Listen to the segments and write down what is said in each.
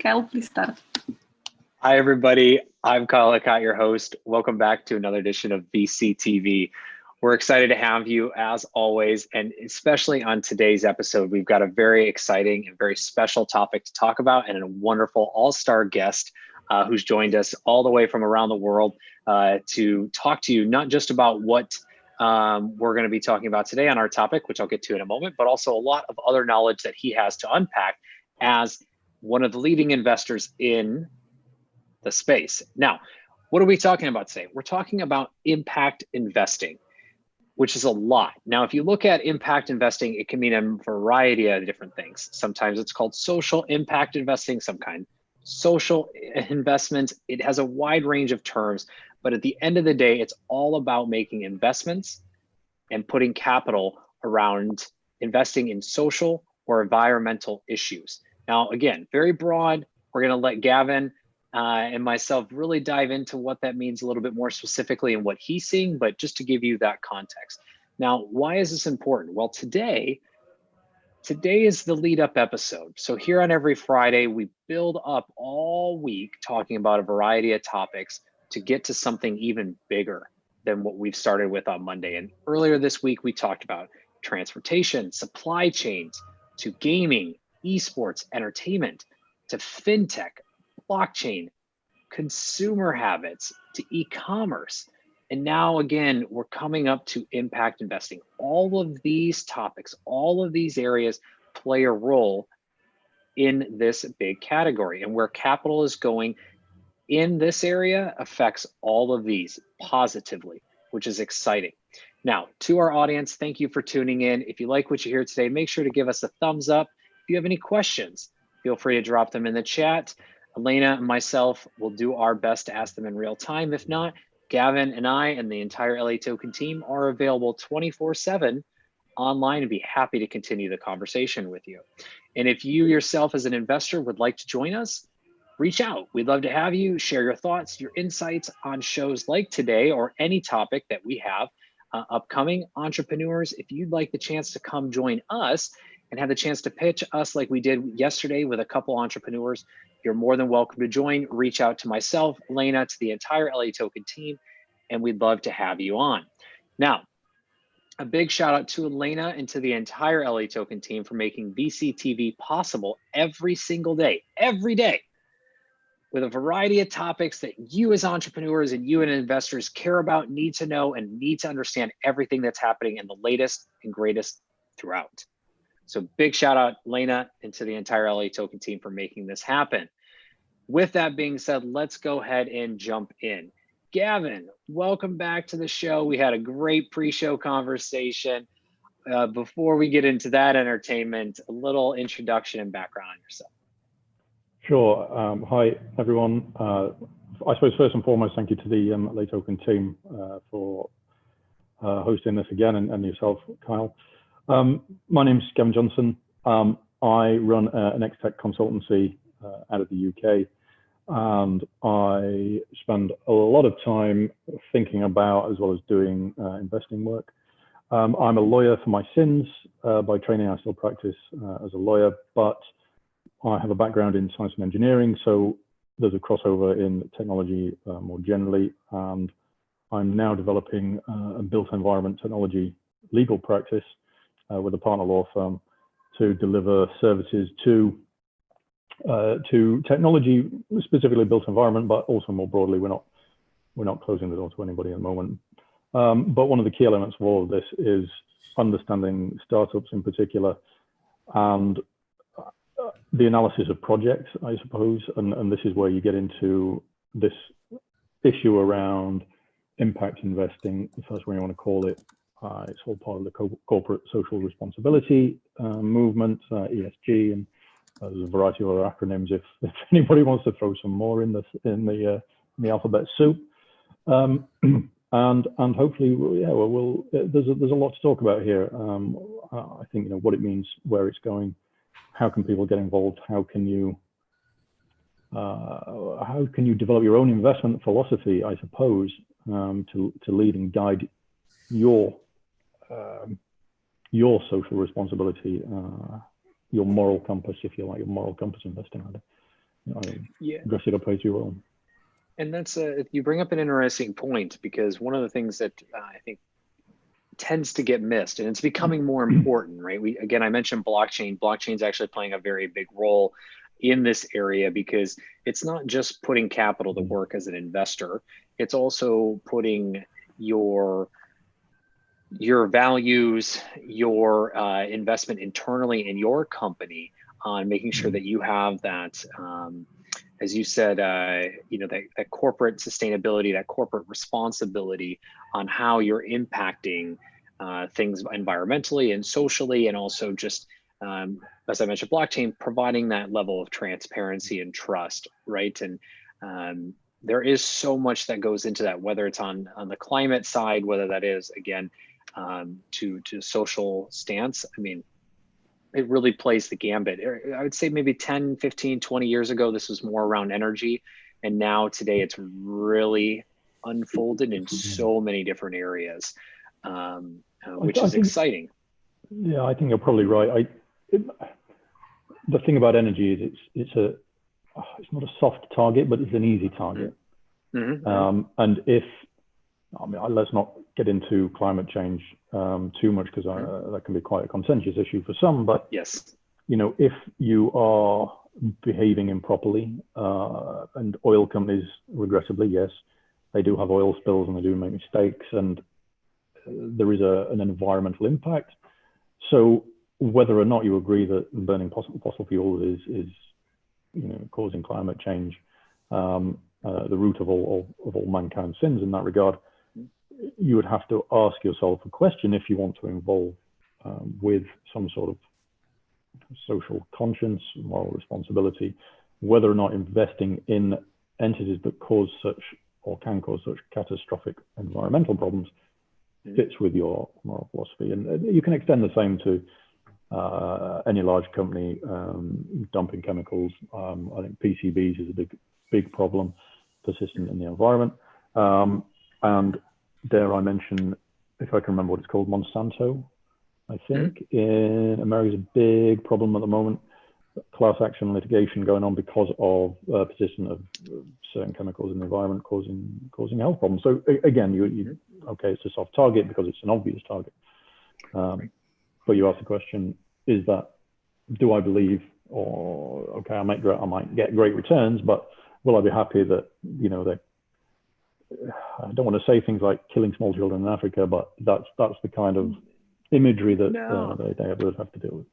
Kyle, please start. Hi, everybody. I'm Kyle Ecott, your host. Welcome back to another edition of VC TV. We're excited to have you as always, and especially on today's episode, we've got a very exciting and very special topic to talk about and a wonderful all-star guest who's joined us all the way from around the world to talk to you, not just about what we're going to be talking about today on our topic, which I'll get to in a moment, but also a lot of other knowledge that he has to unpack as one of the leading investors in the space. Now, what are we talking about today? We're talking about impact investing, which is a lot. Now, if you look at impact investing, it can mean a variety of different things. Sometimes it's called social impact investing, some kind social investments. It has a wide range of terms, but at the end of the day, it's all about making investments and putting capital around investing in social or environmental issues. Now, again, very broad. We're going to let Gavin and myself really dive into what that means a little bit more specifically and what he's seeing, but just to give you that context. Now, why is this important? Well, today is the lead up episode. So here on every Friday, we build up all week talking about a variety of topics to get to something even bigger than what we've started with on Monday. And earlier this week, we talked about transportation, supply chains, to gaming, esports, entertainment, to fintech, blockchain, consumer habits, to e-commerce. And now again, we're coming up to impact investing. All of these topics, all of these areas play a role in this big category. And where capital is going in this area affects all of these positively, which is exciting. Now, to our audience, thank you for tuning in. If you like what you hear today, make sure to give us a thumbs up. If you have any questions, feel free to drop them in the chat. Elena and myself will do our best to ask them in real time. If not, Gavin and I and the entire LA Token team are available 24/7 online and be happy to continue the conversation with you. And if you yourself as an investor would like to join us, reach out. We'd love to have you share your thoughts, your insights on shows like today or any topic that we have upcoming. Entrepreneurs, if you'd like the chance to come join us and have the chance to pitch us like we did yesterday with a couple entrepreneurs, you're more than welcome to join. Reach out to myself, Elena, to the entire LA Token team, and we'd love to have you on. Now, a big shout out to Elena and to the entire LA Token team for making VCTV possible every single day, every day, with a variety of topics that you as entrepreneurs and you and investors care about, need to know, and need to understand everything that's happening and the latest and greatest throughout. So big shout out, Lena, and to the entire LA Token team for making this happen. With that being said, let's go ahead and jump in. Gavin, welcome back to the show. We had a great pre-show conversation. Before we get into that entertainment, a little introduction and background on yourself. Sure. Hi, everyone. I suppose first and foremost, thank you to the LA Token team for hosting this again, and yourself, Kyle. My name's Gavin Johnson. I run an ex-tech consultancy out of the UK, and I spend a lot of time thinking about as well as doing investing work. I'm a lawyer for my sins. By training, I still practice as a lawyer, but I have a background in science and engineering, so there's a crossover in technology more generally, and I'm now developing a built environment technology legal practice with a partner law firm to deliver services to technology, specifically built environment, but also more broadly. We're not closing the door to anybody at the moment. But one of the key elements of all of this is understanding startups in particular and the analysis of projects, I suppose. And this is where you get into this issue around impact investing, if that's what you want to call it. It's all part of the corporate social responsibility movement, ESG, and there's a variety of other acronyms if anybody wants to throw some more in the alphabet soup. And hopefully, yeah, there's a lot to talk about here. I think what it means, where it's going, how can people get involved, how can you develop your own investment philosophy, I suppose, to lead and guide your social responsibility, your moral compass, if you like, your moral compass investing. I Yeah. dress it up as you will. And that's you bring up an interesting point, because one of the things that I think tends to get missed, and it's becoming more important, right? I mentioned blockchain. Blockchain is actually playing a very big role in this area, because it's not just putting capital to work as an investor. It's also putting your values, your investment internally in your company on making sure that you have that, as you said, that corporate sustainability, that corporate responsibility on how you're impacting things environmentally and socially, and also just, as I mentioned, blockchain, providing that level of transparency and trust, right? And there is so much that goes into that, whether it's on the climate side, whether that is, again, to social stance. I mean, it really plays the gambit. I would say maybe 10, 15, 20 years ago, this was more around energy. And now today it's really unfolded in so many different areas, which is exciting. Yeah, I think you're probably right. The thing about energy is it's not a soft target, but it's an easy target. And let's not get into climate change too much, because that can be quite a contentious issue for some. But yes, if you are behaving improperly, and oil companies, regrettably, yes, they do have oil spills and they do make mistakes, and there is an environmental impact. So whether or not you agree that burning fossil fuels is causing climate change, the root of all mankind's sins in that regard, you would have to ask yourself a question if you want to involve with some sort of social conscience, moral responsibility, whether or not investing in entities that cause such or can cause such catastrophic environmental problems fits with your moral philosophy. And you can extend the same to any large company dumping chemicals. I think PCBs is a big problem, persistent in the environment. And dare I mention, if I can remember what it's called, Monsanto, I think, in America is a big problem at the moment. Class action litigation going on because of persistence of certain chemicals in the environment causing health problems. So again, okay, it's a soft target because it's an obvious target. But you ask the question, do I believe, or okay, I might get great returns, but will I be happy that, I don't want to say things like killing small children in Africa, but that's the kind of imagery that they would have to deal with.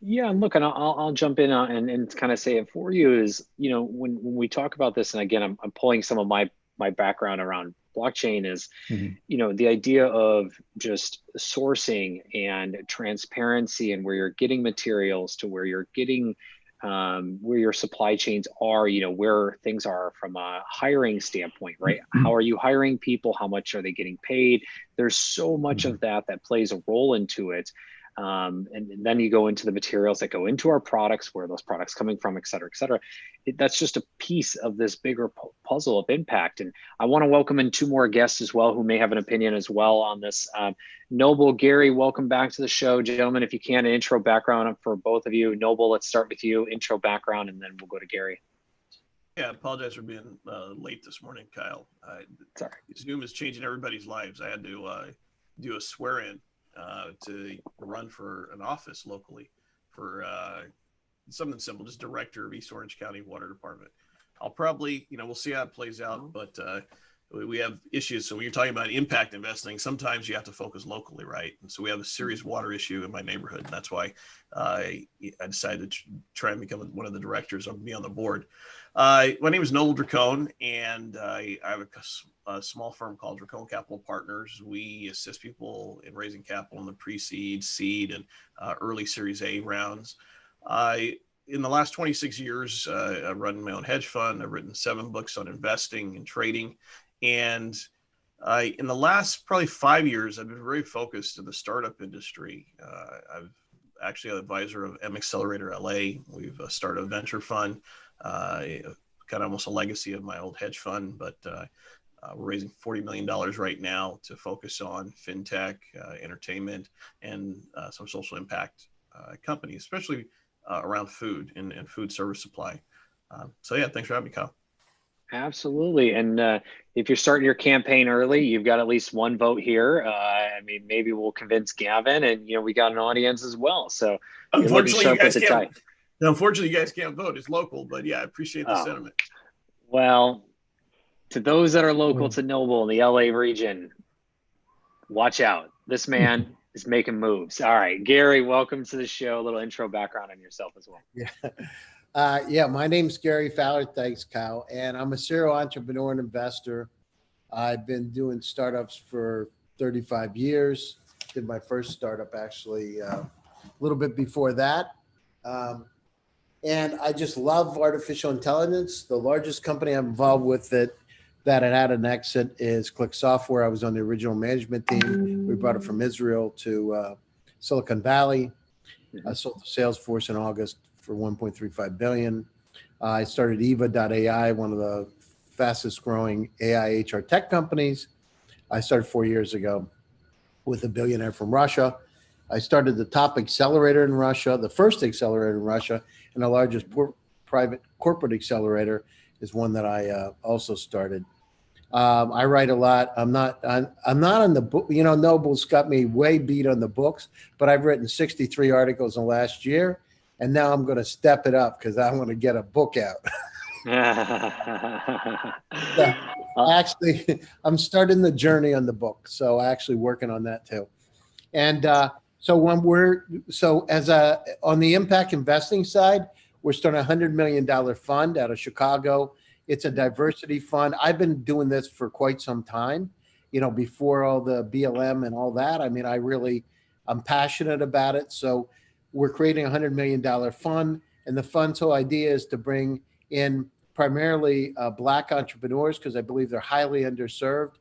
Yeah, and look, and I'll jump in and kind of say it for you is, when we talk about this, and again, I'm pulling some of my background around blockchain is, the idea of just sourcing and transparency, and where you're getting materials to where you're getting where your supply chains are, where things are from a hiring standpoint, right? How are you hiring people? How much are they getting paid? There's so much of that plays a role into it. And then you go into the materials that go into our products, where those products coming from, et cetera, et cetera. That's just a piece of this bigger puzzle of impact. And I want to welcome in two more guests as well, who may have an opinion as well on this. Noble, Gary, welcome back to the show. Gentlemen, if you can, an intro background for both of you. Noble, let's start with you, intro background, and then we'll go to Gary. Yeah, I apologize for being late this morning, Kyle. Sorry. Zoom is changing everybody's lives. I had to do a swear-in to run for an office locally for something simple, just director of East Orange County Water Department. I'll probably, we'll see how it plays out, but we have issues. So when you're talking about impact investing, sometimes you have to focus locally, right? And so we have a serious water issue in my neighborhood, and that's why I decided to try and become one of the directors or be on the board. My name is Noble Dracone, and I have a small firm called Dracone Capital Partners. We assist people in raising capital in the pre-seed, seed, and early Series A rounds. In the last 26 years, I've run my own hedge fund. I've written 7 books on investing and trading. And in the last probably 5 years, I've been very focused in the startup industry. I've actually an advisor of M Accelerator LA. We've started a venture fund, kind of almost a legacy of my old hedge fund, but we're raising $40 million right now to focus on fintech, entertainment, and some social impact companies, especially around food and food service supply. So yeah, thanks for having me, Kyle. Absolutely. And if you're starting your campaign early, you've got at least one vote here. I mean, maybe we'll convince Gavin, and we got an audience as well. So unfortunately, you guys can't. Unfortunately, you guys can't vote. It's local, but yeah, I appreciate the sentiment. Well, to those that are local to Noble in the LA region, watch out. This man is making moves. All right, Gary, welcome to the show. A little intro background on yourself as well. Yeah, my name's Gary Fowler. Thanks, Kyle. And I'm a serial entrepreneur and investor. I've been doing startups for 35 years. Did my first startup actually a little bit before that. And I just love artificial intelligence. The largest company I'm involved with that had an exit is Click Software. I was on the original management team. We brought it from Israel to Silicon Valley. I sold to Salesforce in August for $1.35 billion. I started Yva.ai, one of the fastest growing AI HR tech companies. I started 4 years ago with a billionaire from Russia. I started the top accelerator in Russia, the first accelerator in Russia, and the largest private corporate accelerator is one that I also started. I write a lot. I'm not on the book. Noble's got me way beat on the books, but I've written 63 articles in the last year. And now I'm going to step it up because I want to get a book out. Actually, I'm starting the journey on the book. So actually working on that too. And so on the impact investing side, we're starting a $100 million fund out of Chicago. It's a diversity fund. I've been doing this for quite some time, before all the BLM and all that. I mean, I'm passionate about it. So we're creating a $100 million fund, and the fund's whole idea is to bring in primarily Black entrepreneurs, because I believe they're highly underserved,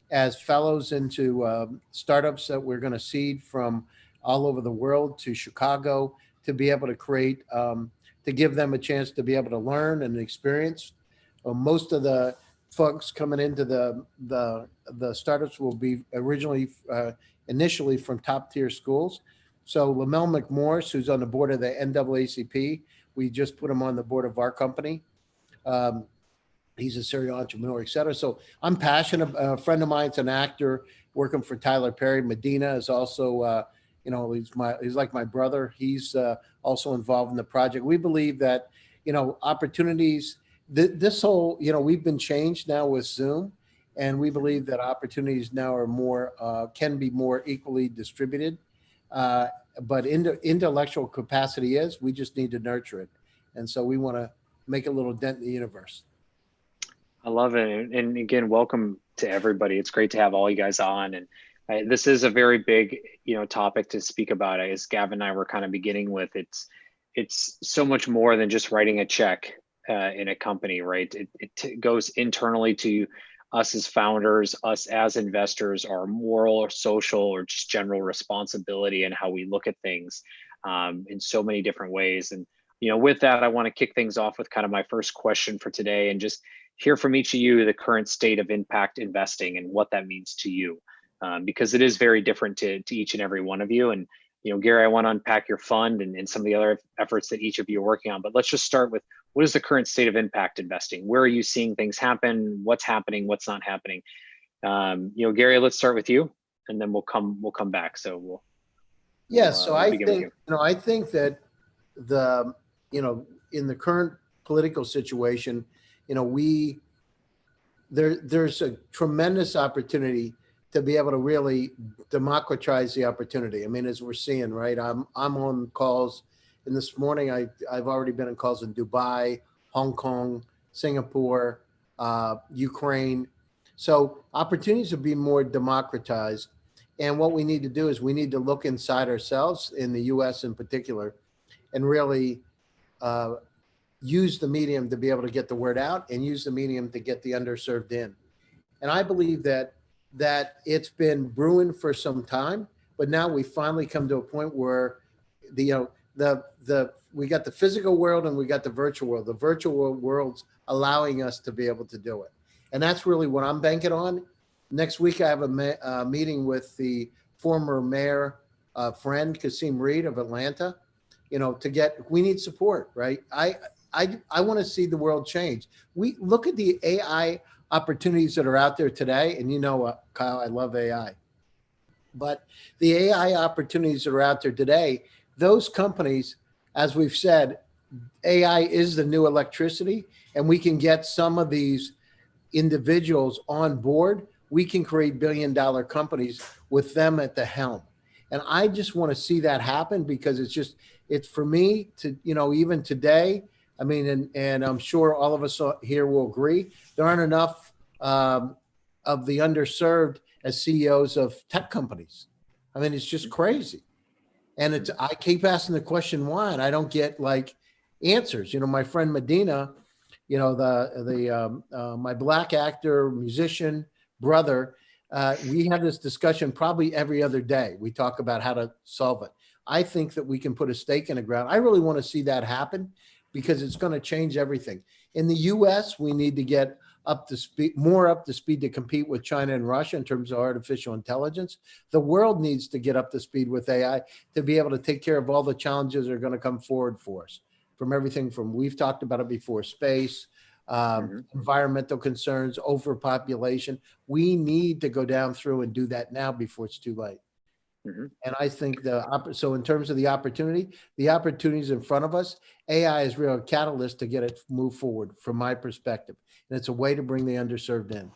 as fellows into startups that we're going to seed from all over the world to Chicago to be able to create, to give them a chance to be able to learn and experience. Most of the folks coming into the startups will be initially from top tier schools. So Lamel McMorris, who's on the board of the NAACP, we just put him on the board of our company. He's a serial entrepreneur, et cetera. So I'm passionate. A friend of mine's an actor working for Tyler Perry. Medina is also, he's like my brother. He's also involved in the project. We believe that, opportunities, this whole, we've been changed now with Zoom, and we believe that opportunities now are can be more equally distributed. But intellectual capacity we just need to nurture it. And so we want to make a little dent in the universe. I love it. And again, welcome to everybody. It's great to have all you guys on. And this is a very big, topic to speak about. As Gavin and I were kind of beginning with, it's so much more than just writing a check in a company, right? It goes internally to us as founders, us as investors, our moral or social or just general responsibility and how we look at things in so many different ways. And, with that, I want to kick things off with kind of my first question for today and just hear from each of you the current state of impact investing and what that means to you, because it is very different to each and every one of you. And, Gary, I want to unpack your fund and some of the other efforts that each of you are working on, but let's just start with what is the current state of impact investing? Where are you seeing things happen? What's happening? What's not happening? Gary, let's start with you, and then we'll come back. So I think that in the current political situation, there's a tremendous opportunity to be able to really democratize the opportunity. I mean, as we're seeing, right? I'm on calls. And this morning, I've already been in calls in Dubai, Hong Kong, Singapore, Ukraine. So opportunities will be more democratized. And what we need to do is we need to look inside ourselves, in the U.S. in particular, and really use the medium to be able to get the word out and use the medium to get the underserved in. And I believe that it's been brewing for some time, but now we finally come to a point where we got the physical world and we got the virtual world. The virtual world's allowing us to be able to do it. And that's really what I'm banking on. Next week, I have a meeting with the former mayor friend, Kasim Reed of Atlanta, we need support, right? I want to see the world change. We look at the AI opportunities that are out there today, and you know what, Kyle, I love AI. But the AI opportunities that are out there today, those companies, as we've said, AI is the new electricity, and we can get some of these individuals on board. We can create billion-dollar companies with them at the helm. And I just want to see that happen, because it's for me to, even today, I mean, and I'm sure all of us here will agree, there aren't enough of the underserved as CEOs of tech companies. I mean, it's just crazy. And I keep asking the question why, and I don't get like answers. My friend Medina, my black actor, musician, brother, we have this discussion probably every other day. We talk about how to solve it. I think that we can put a stake in the ground. I really want to see that happen, because it's going to change everything. In the US, we need to get more up to speed to compete with China and Russia in terms of artificial intelligence. The world needs to get up to speed with AI to be able to take care of all the challenges that are going to come forward for us, from everything from, we've talked about it before, space, environmental concerns, overpopulation. We need to go down through and do that now before it's too late. And I think so in terms of the opportunities in front of us, AI is really a catalyst to get it move forward from my perspective. And it's a way to bring the underserved in.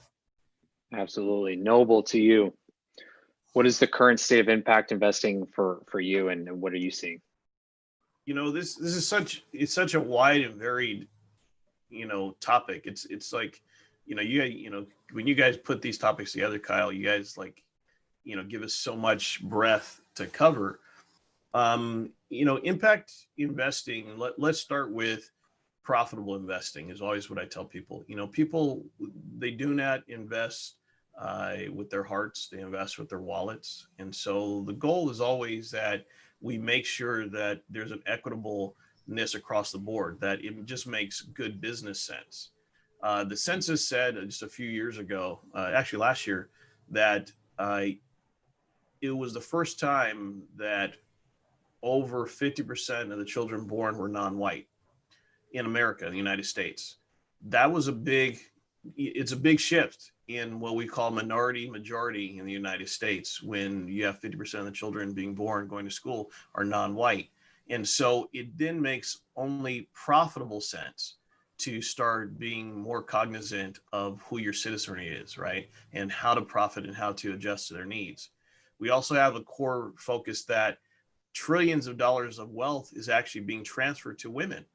Absolutely. Noble to you. What is the current state of impact investing for you, and what are you seeing? This is such a wide and varied, topic. It's like, when you guys put these topics together, Kyle, you guys give us so much breadth to cover. Impact investing, let's start with profitable investing is always what I tell people. People, they do not invest with their hearts, they invest with their wallets. And so the goal is always that we make sure that there's an equitableness across the board, that it just makes good business sense. The census said just a few years ago, actually last year, that it was the first time that over 50% of the children born were non-white in America, in the United States. That was it's a big shift in what we call minority majority in the United States, when you have 50% of the children being born, going to school, are non-white. And so it then makes only profitable sense to start being more cognizant of who your citizenry is, right? And how to profit and how to adjust to their needs. We also have a core focus that trillions of dollars of wealth is actually being transferred to women.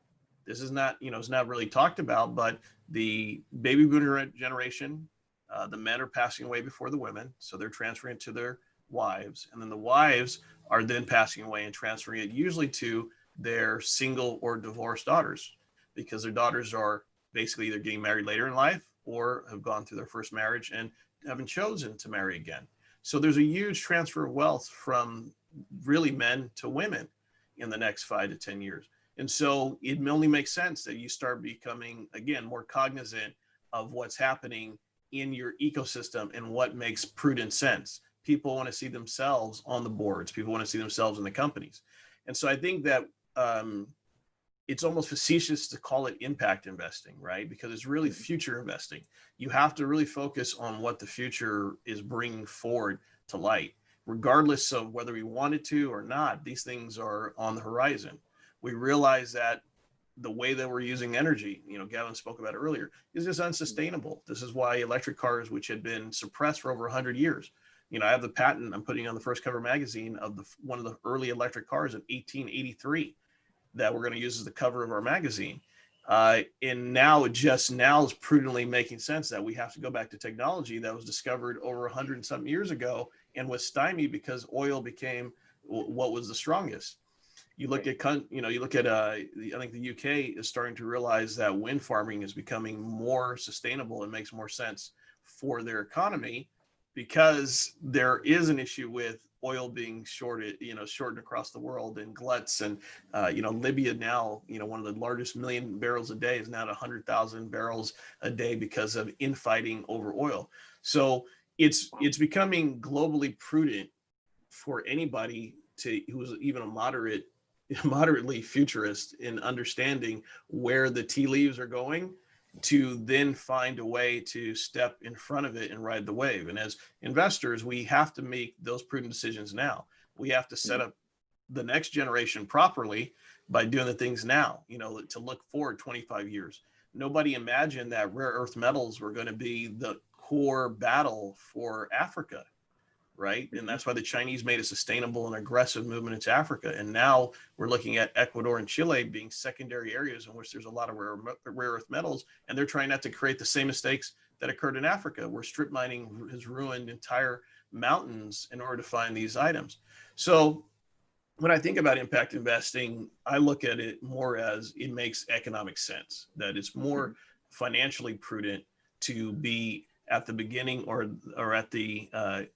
This is not, it's not really talked about, but the baby boomer generation, the men are passing away before the women. So they're transferring it to their wives. And then the wives are then passing away and transferring it usually to their single or divorced daughters, because their daughters are basically either getting married later in life or have gone through their first marriage and haven't chosen to marry again. So there's a huge transfer of wealth from really men to women in the next 5 to 10 years. And so it only makes sense that you start becoming, again, more cognizant of what's happening in your ecosystem and what makes prudent sense. People want to see themselves on the boards. People want to see themselves in the companies. And so I think that it's almost facetious to call it impact investing, right? Because it's really future investing. You have to really focus on what the future is bringing forward to light. Regardless of whether we wanted to or not, these things are on the horizon. We realize that the way that we're using energy, Gavin spoke about it earlier, is just unsustainable. This is why electric cars, which had been suppressed for over 100 years, I have the patent I'm putting on the first cover magazine of one of the early electric cars in 1883 that we're going to use as the cover of our magazine. And now it just is prudently making sense that we have to go back to technology that was discovered over 100 and something years ago and was stymied because oil became what was the strongest. You look at, I think the UK is starting to realize that wind farming is becoming more sustainable and makes more sense for their economy, because there is an issue with oil being shortened across the world, and gluts, and Libya now, one of the largest million barrels a day is now at 100,000 barrels a day because of infighting over oil. So it's becoming globally prudent for anybody who's even a moderate moderately futurist in understanding where the tea leaves are going, to then find a way to step in front of it and ride the wave. And as investors, we have to make those prudent decisions now. We have to set up the next generation properly by doing the things now, to look forward 25 years. Nobody imagined that rare earth metals were going to be the core battle for Africa, right? And that's why the Chinese made a sustainable and aggressive movement into Africa. And now we're looking at Ecuador and Chile being secondary areas in which there's a lot of rare earth metals, and they're trying not to create the same mistakes that occurred in Africa, where strip mining has ruined entire mountains in order to find these items. So when I think about impact investing, I look at it more as it makes economic sense, that it's more financially prudent to be at the beginning or at the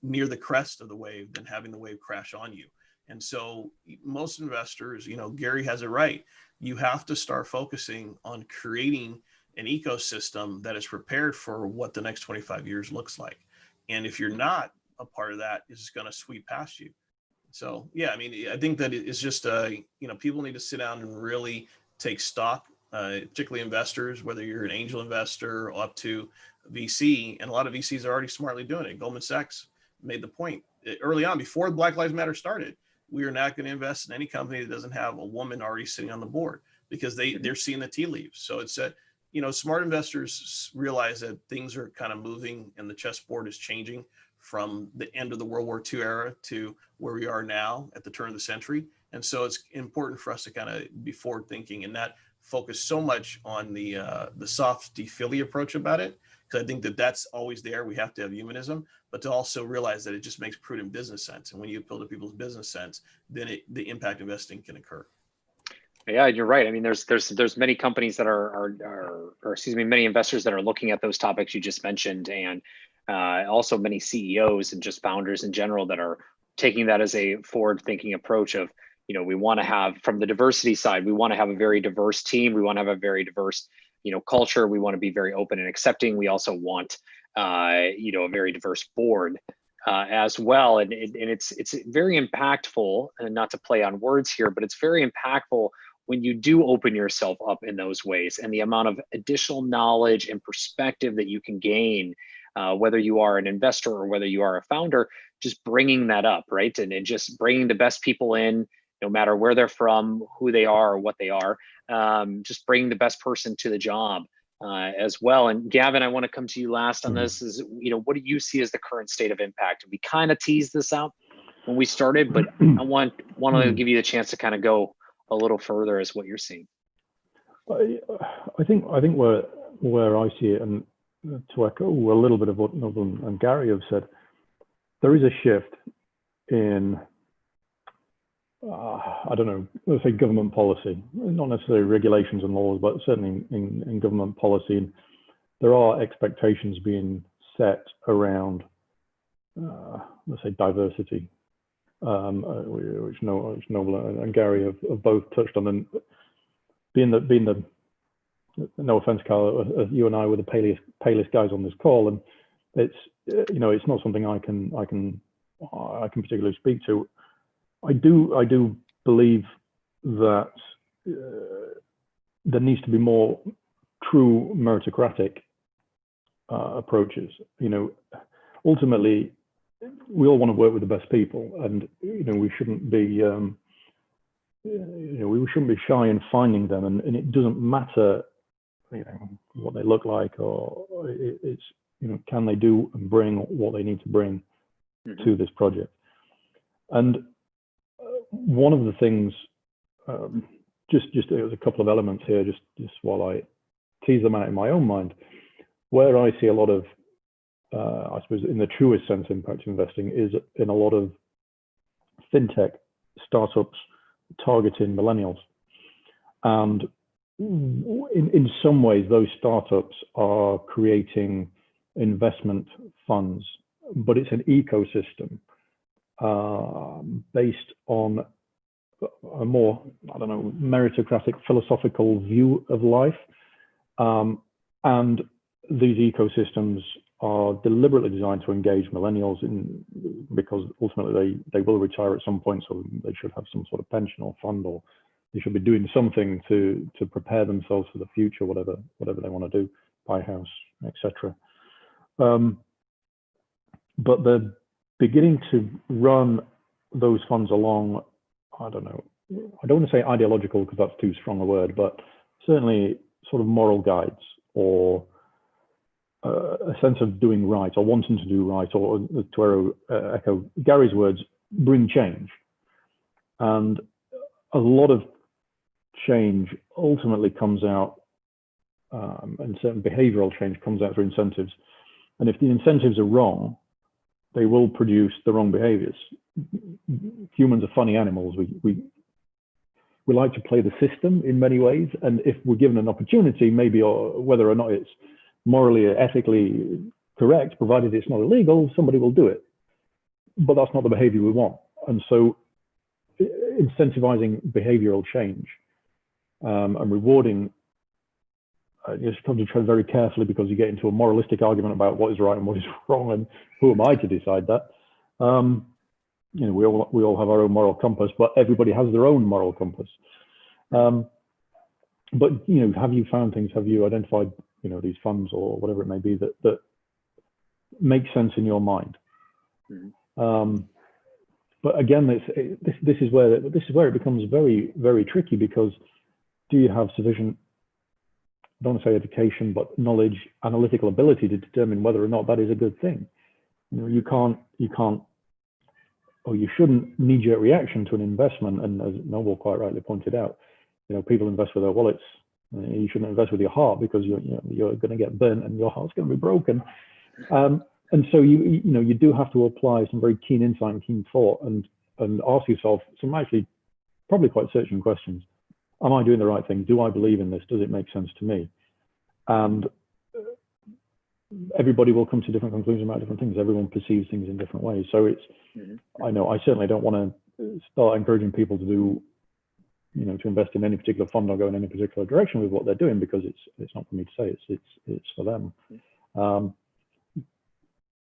near the crest of the wave than having the wave crash on you. And so most investors, Gary has it right. You have to start focusing on creating an ecosystem that is prepared for what the next 25 years looks like. And if you're not a part of that, it's just going to sweep past you. So, yeah, I mean, I think that it's just, people need to sit down and really take stock, particularly investors, whether you're an angel investor or up to VC. And a lot of VCs are already smartly doing it. Goldman Sachs made the point early on, before Black Lives Matter started, we are not going to invest in any company that doesn't have a woman already sitting on the board, because they're seeing the tea leaves. So it's smart investors realize that things are kind of moving and the chessboard is changing from the end of the World War II era to where we are now at the turn of the century. And so it's important for us to kind of be forward thinking and not focus so much on the soft Philly approach about it, because I think that that's always there. We have to have humanism, but to also realize that it just makes prudent business sense. And when you appeal to people's business sense, then the impact investing can occur. Yeah, you're right. I mean, there's many companies that many investors that are looking at those topics you just mentioned, and also many CEOs and just founders in general that are taking that as a forward-thinking approach of, we want to have, from the diversity side, we want to have a very diverse team. We want to have a very diverse, culture. We want to be very open and accepting. We also want, a very diverse board as well. And it's very impactful, and not to play on words here, but it's very impactful when you do open yourself up in those ways, and the amount of additional knowledge and perspective that you can gain, whether you are an investor or whether you are a founder, just bringing that up, right? And just bringing the best people in, no matter where they're from, who they are, or what they are, just bringing the best person to the job as well. And Gavin, I want to come to you last on this. Is, what do you see as the current state of impact? We kind of teased this out when we started, but I want to give you the chance to kind of go a little further as what you're seeing. I think where I see it, and to echo a little bit of what Noble and Gary have said, there is a shift in, I don't know, let's say government policy, not necessarily regulations and laws, but certainly in government policy. And there are expectations being set around, let's say, diversity, which Noble and Gary have both touched on. And being the no offense, Carl, you and I were the palest guys on this call, and it's it's not something I can particularly speak to. I do believe that there needs to be more true meritocratic approaches. Ultimately, we all want to work with the best people, and we shouldn't be shy in finding them, and it doesn't matter what they look like, or it's can they do and bring what they need to bring to this project. And one of the things, just there's a couple of elements here, just while I tease them out in my own mind, where I see a lot of, I suppose in the truest sense, impact investing is in a lot of fintech startups targeting millennials. And in some ways, those startups are creating investment funds, but it's an ecosystem based on a more, I don't know, meritocratic philosophical view of life. And these ecosystems are deliberately designed to engage millennials because ultimately they will retire at some point, so they should have some sort of pension or fund, or they should be doing something to prepare themselves for the future, whatever they want to do, buy a house, etc. But they're beginning to run those funds along, I don't know, I don't want to say ideological because that's too strong a word, but certainly sort of moral guides, or a sense of doing right, or wanting to do right, or to echo Gary's words, bring change. And a lot of change ultimately comes out, and certain behavioral change comes out through incentives. And if the incentives are wrong, they will produce the wrong behaviors. Humans are funny animals. We like to play the system in many ways. And if we're given an opportunity, maybe, or whether or not it's morally or ethically correct, provided it's not illegal, somebody will do it. But that's not the behavior we want. And so incentivizing behavioral change and rewarding, you just have to tread very carefully, because you get into a moralistic argument about what is right and what is wrong, and who am I to decide that? You know, we all have our own moral compass, but everybody has their own moral compass. But you know, have you found things? Have you identified, you know, these funds or whatever it may be that make sense in your mind? But again, this is where it becomes very, very tricky, because do you have sufficient, I don't want to say education, but knowledge, analytical ability to determine whether or not that is a good thing? You know, you can't, or you shouldn't knee-jerk reaction to an investment. And as Noble quite rightly pointed out, you know, people invest with their wallets. You shouldn't invest with your heart, because you're going to get burnt and your heart's going to be broken. And so you do have to apply some very keen insight and keen thought, and ask yourself some actually probably quite searching questions. Am I doing the right thing? Do I believe in this? Does it make sense to me? And everybody will come to different conclusions about different things. Everyone perceives things in different ways. So it's, I know I certainly don't want to start encouraging people to do, you know, to invest in any particular fund or go in any particular direction with what they're doing, because it's not for me to say. It's for them.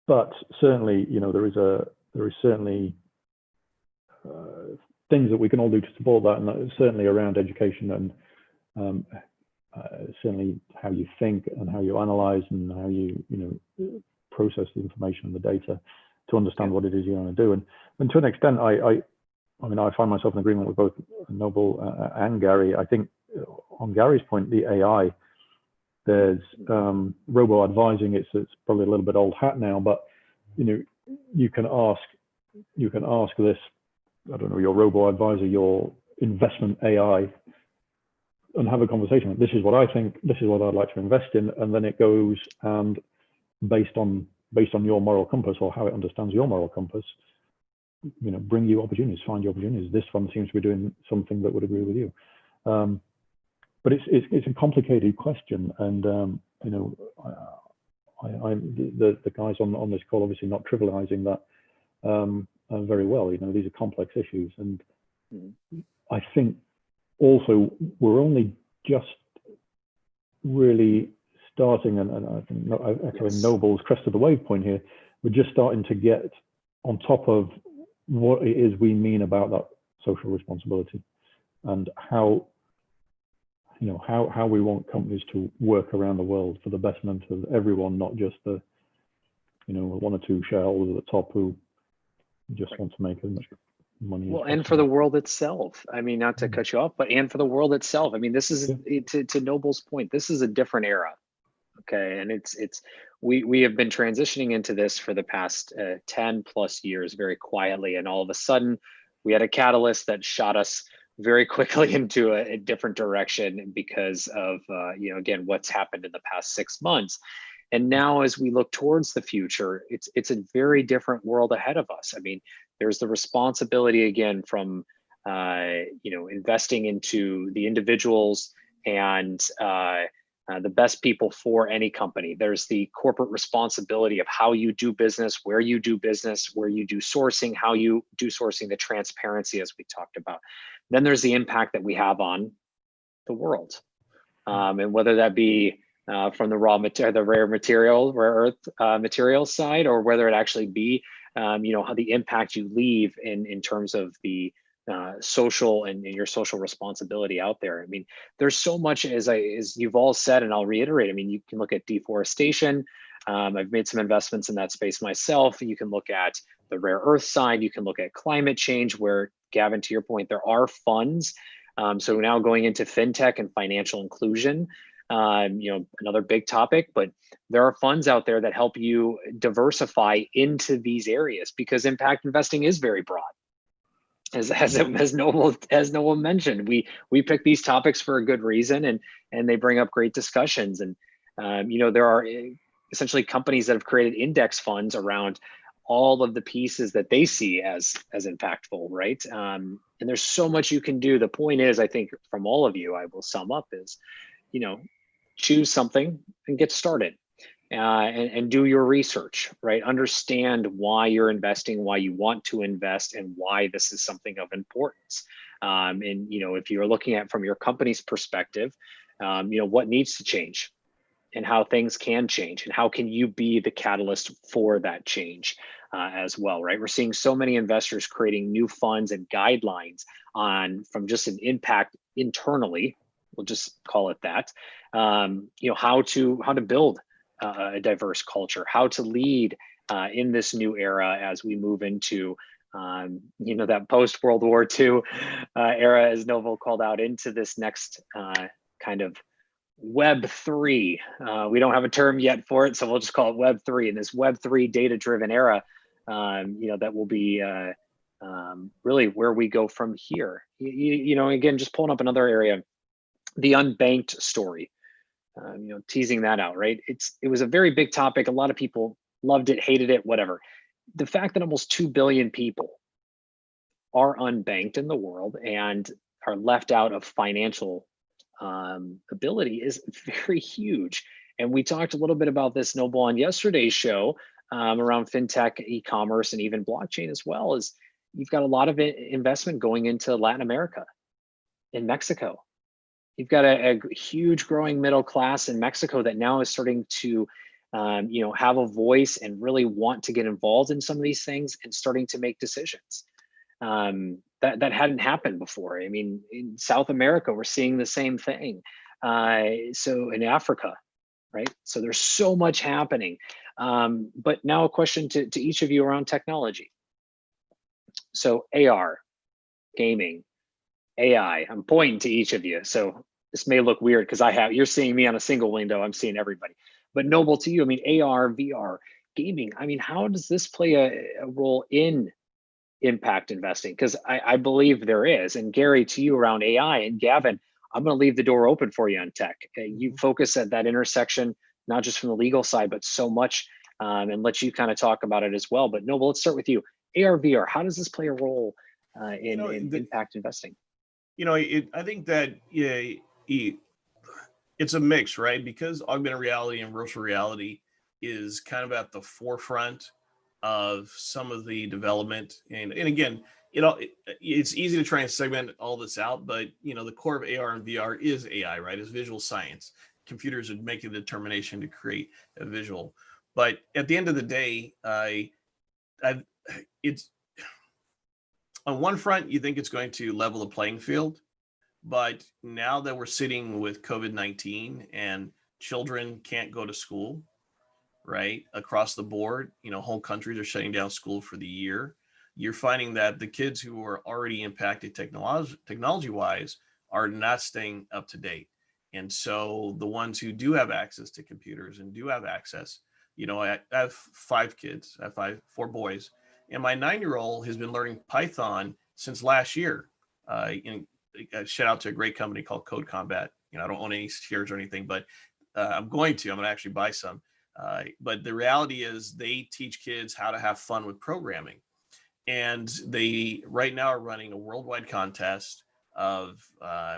But certainly, you know, there is certainly things that we can all do to support that, and that is certainly around education, and certainly how you think and how you analyze and how you process the information and the data to understand what it is you want to do. And to an extent, I mean, I find myself in agreement with both Noble and Gary. I think on Gary's point, the AI, there's robo advising. It's probably a little bit old hat now, but you know, you can ask this, I don't know, your robo advisor, your investment AI, and have a conversation. This is what I think. This is what I'd like to invest in, and then it goes and based on your moral compass, or how it understands your moral compass, you know, bring you opportunities, find you opportunities. This fund seems to be doing something that would agree with you. But it's a complicated question, and you know, the guys on this call obviously not trivializing that very well. You know, these are complex issues, and I think also we're only just really starting, and I think echoing Noble's crest of the wave point here, we're just starting to get on top of what it is we mean about that social responsibility, and how, you know, how we want companies to work around the world for the betterment of everyone, not just the, you know, one or two shareholders at the top who just want to make as much money. Well, and for the world itself. I mean, not to cut you off, but and for the world itself. I mean, this is to Noble's point. This is a different era, okay? And we have been transitioning into this for the past 10 plus years very quietly, and all of a sudden, we had a catalyst that shot us very quickly into a different direction because of you know, again, what's happened in the past 6 months. And now as we look towards the future, it's a very different world ahead of us. I mean, there's the responsibility again from you know, investing into the individuals and the best people for any company. There's the corporate responsibility of how you do business, where you do business, where you do sourcing, how you do sourcing, the transparency as we talked about. Then there's the impact that we have on the world. And whether that be from the rare earth material side, or whether it actually be, how the impact you leave in terms of the social and your social responsibility out there. I mean, there's so much, as you've all said, and I'll reiterate. I mean, you can look at deforestation. I've made some investments in that space myself. You can look at the rare earth side. You can look at climate change, where, Gavin, to your point, there are funds. So now going into fintech and financial inclusion, another big topic, but there are funds out there that help you diversify into these areas, because impact investing is very broad. As Noble mentioned, we pick these topics for a good reason, and they bring up great discussions. And there are essentially companies that have created index funds around all of the pieces that they see as impactful, right? And there's so much you can do. The point is, I think, from all of you, I will sum up, is, choose something and get started. And do your research, right? Understand why you're investing, why you want to invest, and why this is something of importance. And if you're looking at from your company's perspective, what needs to change, and how things can change, and how can you be the catalyst for that change as well, right? We're seeing so many investors creating new funds and guidelines from just an impact internally. We'll just call it that. How to build a diverse culture, how to lead in this new era as we move into, that post-World War II era, as Noble called out, into this next kind of Web3. We don't have a term yet for it, so we'll just call it Web3. In this Web3 data-driven era, that will be really where we go from here. Again, just pulling up another area, the unbanked story. Teasing that out, right? It was a very big topic. A lot of people loved it, hated it, whatever. The fact that almost 2 billion people are unbanked in the world and are left out of financial ability is very huge. And we talked a little bit about this, Noble, on yesterday's show around fintech, e-commerce, and even blockchain as well. Is you've got a lot of investment going into Latin America, in Mexico. You've got a huge growing middle class in Mexico that now is starting to, have a voice and really want to get involved in some of these things and starting to make decisions. That hadn't happened before. I mean, in South America, we're seeing the same thing. So in Africa, right? So there's so much happening. But now a question to each of you around technology. So AR, gaming, AI, I'm pointing to each of you. So this may look weird because you're seeing me on a single window, I'm seeing everybody. But Noble, to you, I mean, AR, VR, gaming, I mean, how does this play a role in impact investing? Because I believe there is. And Gary, to you around AI, and Gavin, I'm going to leave the door open for you on tech. You focus at that intersection, not just from the legal side, but so much, and let you kind of talk about it as well. But Noble, let's start with you. AR, VR, how does this play a role in impact investing? I think that it's a mix, right? Because augmented reality and virtual reality is kind of at the forefront of some of the development. And again, it's easy to try and segment all this out, but the core of AR and VR is AI, right? It's visual science. Computers would make a determination to create a visual. But at the end of the day, it's on one front, you think it's going to level the playing field, but now that we're sitting with COVID-19 and children can't go to school, right, across the board, whole countries are shutting down school for the year. You're finding that the kids who are already impacted technology-wise are not staying up to date. And so the ones who do have access to computers and do have access, I have 5 kids, I have 4 boys. And my 9-year-old has been learning Python since last year. Shout out to a great company called Code Combat. I don't own any shares or anything, but I'm going to actually buy some. But the reality is they teach kids how to have fun with programming. And they right now are running a worldwide contest of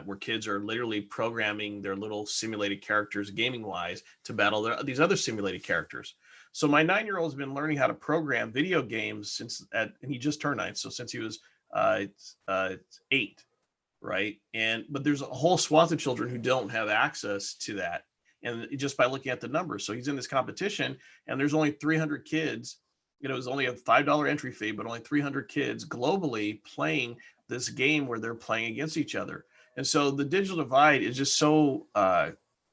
where kids are literally programming their little simulated characters gaming wise to battle these other simulated characters. So my 9-year-old has been learning how to program video games and he just turned 9. So since he was 8, right? But there's a whole swath of children who don't have access to that. and just by looking at the numbers. So he's in this competition, and there's only 300 kids. It was only a $5 entry fee, but only 300 kids globally playing this game where they're playing against each other. And so the digital divide is just so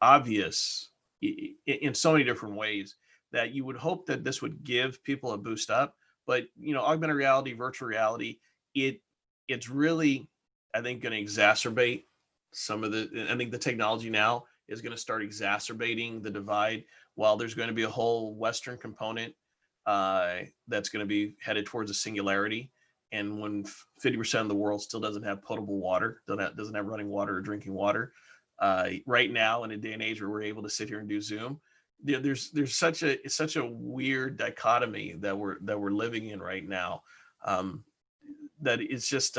obvious in so many different ways that you would hope that this would give people a boost up. But augmented reality, virtual reality, it's really, I think, going to exacerbate some of the. I think the technology now is going to start exacerbating the divide, while there's going to be a whole Western component that's going to be headed towards a singularity. And when 50% of the world still doesn't have potable water, doesn't have running water or drinking water, right now in a day and age where we're able to sit here and do Zoom, there's such a weird dichotomy that we're living in right now, that it's just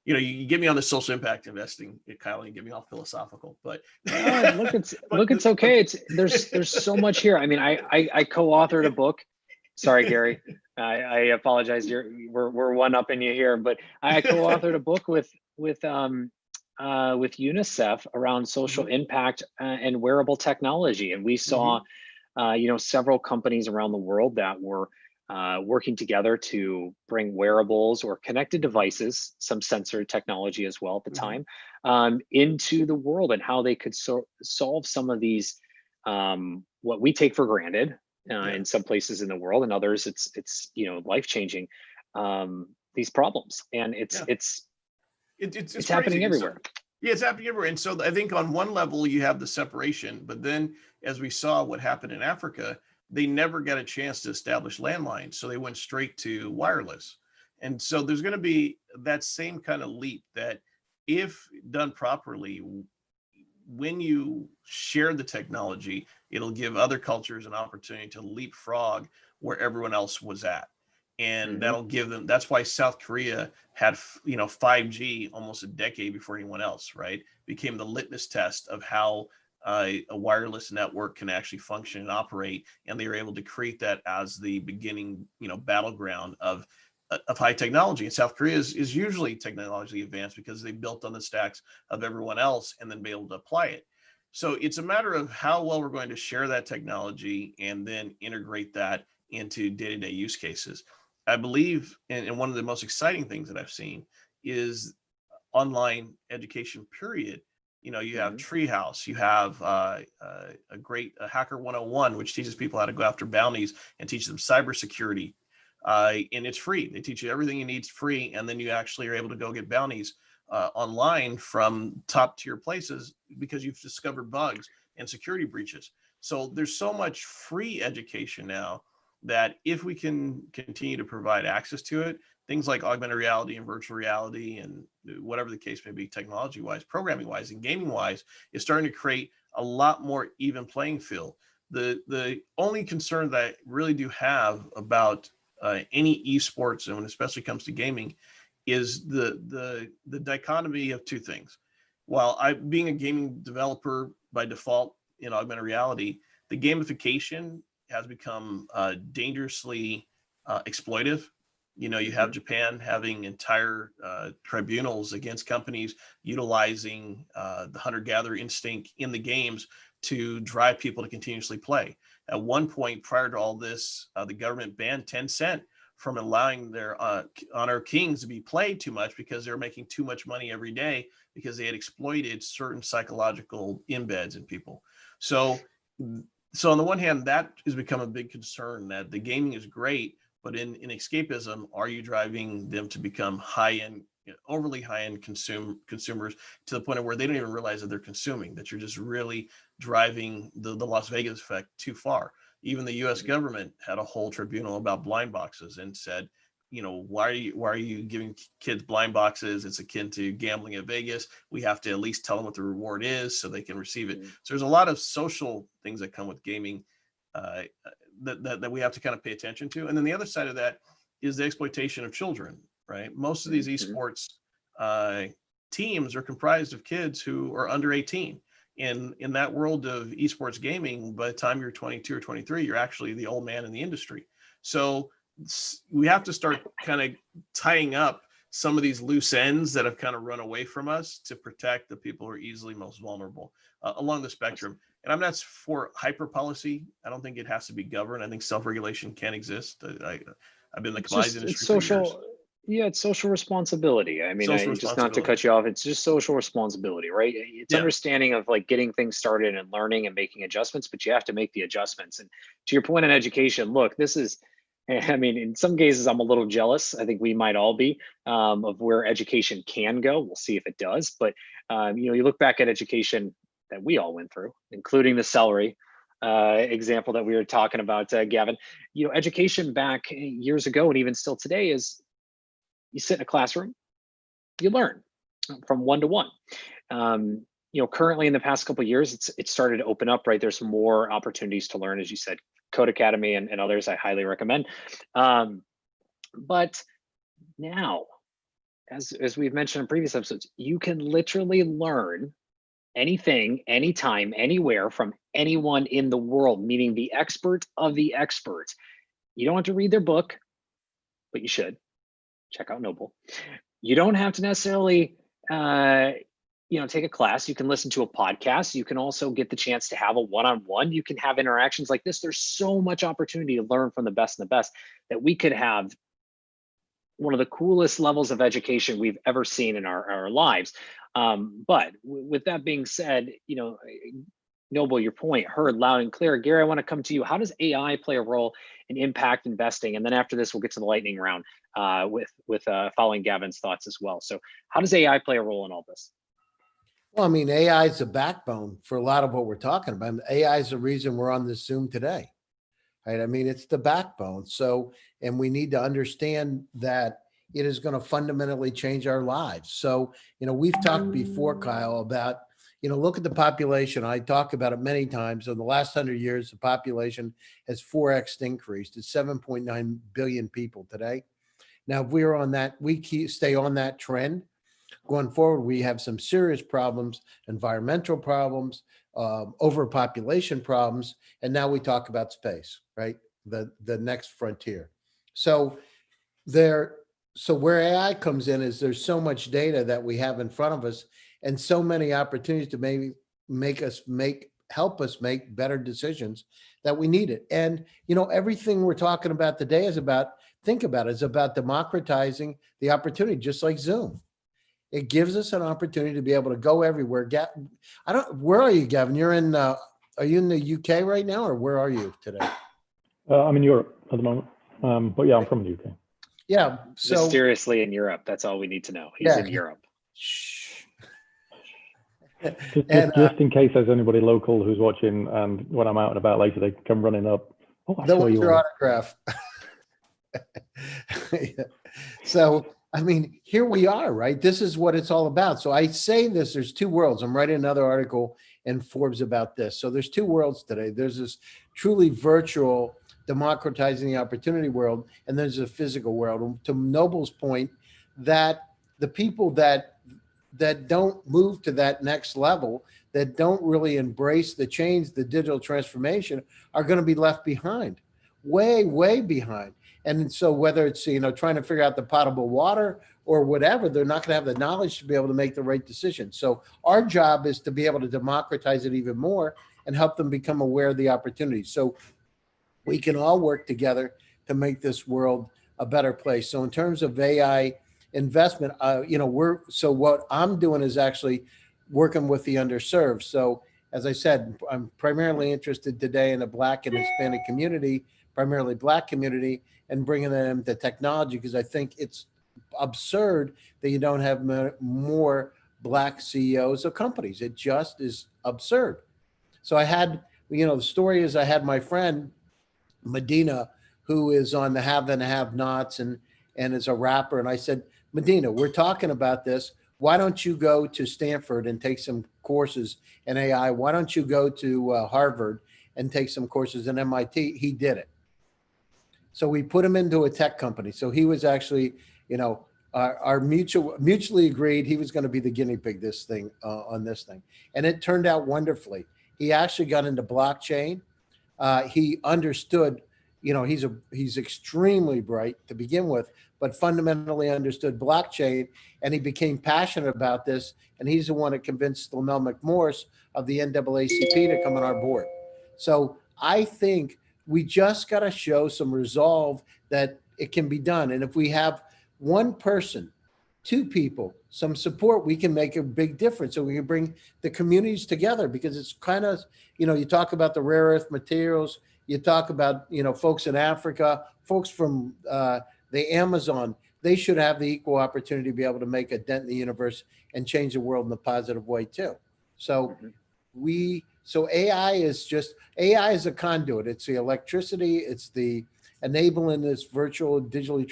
you get me on the social impact investing, Kyle, and you get me all philosophical, but it's okay. There's so much here. I mean, I co-authored a book. Sorry, Gary. I apologize. We're one up in you here, but I co-authored a book with UNICEF around social impact and wearable technology, and we saw, several companies around the world that were working together to bring wearables or connected devices, some sensor technology as well at the time, into the world, and how they could solve some of these what we take for granted in some places in the world, and others it's life-changing, these problems, and it's happening everywhere. It's happening everywhere. And so I think on one level you have the separation, but then as we saw what happened in Africa, they never got a chance to establish landlines, so they went straight to wireless. And so there's going to be that same kind of leap that, if done properly, when you share the technology, it'll give other cultures an opportunity to leapfrog where everyone else was at. And that'll give them, that's why South Korea had, 5G almost a decade before anyone else, right? Became the litmus test of how a wireless network can actually function and operate. And they were able to create that as the beginning, battleground of high technology. And South Korea is usually technologically advanced because they built on the stacks of everyone else and then be able to apply it. So it's a matter of how well we're going to share that technology and then integrate that into day-to-day use cases. I believe, and one of the most exciting things that I've seen is online education, period. You have Treehouse, you have a great Hacker 101, which teaches people how to go after bounties and teach them cybersecurity. And it's free. They teach you everything you need free. And then you actually are able to go get bounties online from top tier places because you've discovered bugs and security breaches. So there's so much free education now that if we can continue to provide access to it, things like augmented reality and virtual reality and whatever the case may be, technology wise, programming wise, and gaming wise, is starting to create a lot more even playing field. The only concern that I really do have about any esports, and when especially comes to gaming, is the dichotomy of two things. While being a gaming developer by default in augmented reality, the gamification has become dangerously exploitive. You have Japan having entire tribunals against companies utilizing the hunter-gatherer instinct in the games to drive people to continuously play. At one point, prior to all this, the government banned Tencent from allowing their Honor Kings to be played too much because they were making too much money every day because they had exploited certain psychological embeds in people. So on the one hand, that has become a big concern, that the gaming is great, but in escapism, are you driving them to become high-end, overly high-end consumers to the point of where they don't even realize that they're consuming, that you're just really driving the Las Vegas effect too far. Even the US government had a whole tribunal about blind boxes and said, why are you giving kids blind boxes? It's akin to gambling at Vegas. We have to at least tell them what the reward is so they can receive it. So there's a lot of social things that come with gaming that we have to kind of pay attention to. And then the other side of that is the exploitation of children, right? Most of these esports teams are comprised of kids who are under 18. In that world of esports gaming, by the time you're 22 or 23, you're actually the old man in the industry. So we have to start kind of tying up some of these loose ends that have kind of run away from us to protect the people who are easily most vulnerable along the spectrum. And I'm not for hyper policy. I don't think it has to be governed. I think self-regulation can exist. I've been in the commodities industry for years. Yeah, it's social responsibility. I mean, Social just not to responsibility. cut you off, it's just social responsibility, right? It's Yeah. understanding of like getting things started and learning and making adjustments, but you have to make the adjustments. And to your point on education, look, this is, I mean, in some cases, I'm a little jealous. I think we might all be of where education can go. We'll see if it does. But, you look back at education that we all went through, including the celery example that we were talking about, Gavin. Education back years ago and even still today is you sit in a classroom, you learn from one to one. Currently in the past couple of years, it's started to open up, right? There's more opportunities to learn, as you said, Code Academy and others I highly recommend. But now, as we've mentioned in previous episodes, you can literally learn anything, anytime, anywhere from anyone in the world, meaning the expert of the experts. You don't have to read their book, but you should. Check out Noble. You don't have to necessarily take a class. You can listen to a podcast. You can also get the chance to have a one-on-one. You can have interactions like this. There's so much opportunity to learn from the best and the best that we could have one of the coolest levels of education we've ever seen in our lives. But with that being said, Noble, your point heard loud and clear. Gary, I want to come to you. How does AI play a role in impact investing? And then after this, we'll get to the lightning round with following Gavin's thoughts as well. So how does AI play a role in all this? Well, I mean, AI is the backbone for a lot of what we're talking about. AI is the reason we're on this Zoom today, right? I mean, it's the backbone. So, and we need to understand that it is going to fundamentally change our lives. So, we've talked before, Kyle, about, look at the population. I talk about it many times. In the last 100 years, the population has 4x increased. It's 7.9 billion people today. Now, if we're on that, stay on that trend. Going forward, we have some serious problems, environmental problems, overpopulation problems, and now we talk about space, right? The next frontier. So where AI comes in is there's so much data that we have in front of us and so many opportunities to maybe help us make better decisions that we need it. And, everything we're talking about today is about democratizing the opportunity, just like Zoom. It gives us an opportunity to be able to go everywhere. Where are you, Gavin? You're in, are you in the UK right now, or where are you today? I'm in Europe at the moment, but yeah, I'm from the UK. Yeah. So mysteriously in Europe. That's all we need to know. He's in Europe. Shh. Just in case there's anybody local who's watching, and when I'm out and about later, they come running up. Oh, I saw your autograph. So, I mean, here we are, right? This is what it's all about. So I say this, there's two worlds. I'm writing another article in Forbes about this. So there's two worlds today. There's this truly virtual democratizing the opportunity world, and there's a physical world. And to Noble's point, that the people that don't move to that next level, that don't really embrace the change, the digital transformation, are going to be left behind, way, way behind. And so whether it's, trying to figure out the potable water or whatever, they're not going to have the knowledge to be able to make the right decision. So our job is to be able to democratize it even more and help them become aware of the opportunities. So we can all work together to make this world a better place. So in terms of AI investment, what I'm doing is actually working with the underserved. So as I said, I'm primarily interested today in the Black and Hispanic community, primarily Black community, and bringing them to technology, because I think it's absurd that you don't have more Black CEOs of companies. It just is absurd. So I had, the story is I had my friend Medina, who is on the Have and Have Nots and is a rapper. And I said, Medina, we're talking about this. Why don't you go to Stanford and take some courses in AI? Why don't you go to Harvard and take some courses in MIT? He did it. So we put him into a tech company. So he was actually, our mutually agreed he was going to be the guinea pig on this thing. And it turned out wonderfully. He actually got into blockchain. He understood he's extremely bright to begin with, but fundamentally understood blockchain, and he became passionate about this. And he's the one that convinced Lamel McMorse of the NAACP to come on our board. So I think we just got to show some resolve that it can be done. And if we have one person, two people, some support, we can make a big difference. So we can bring the communities together, because it's kind of, you talk about the rare earth materials, you talk about, folks in Africa, folks from the Amazon, they should have the equal opportunity to be able to make a dent in the universe and change the world in a positive way too. So AI is a conduit. It's the electricity. It's the enabling this virtual, digitally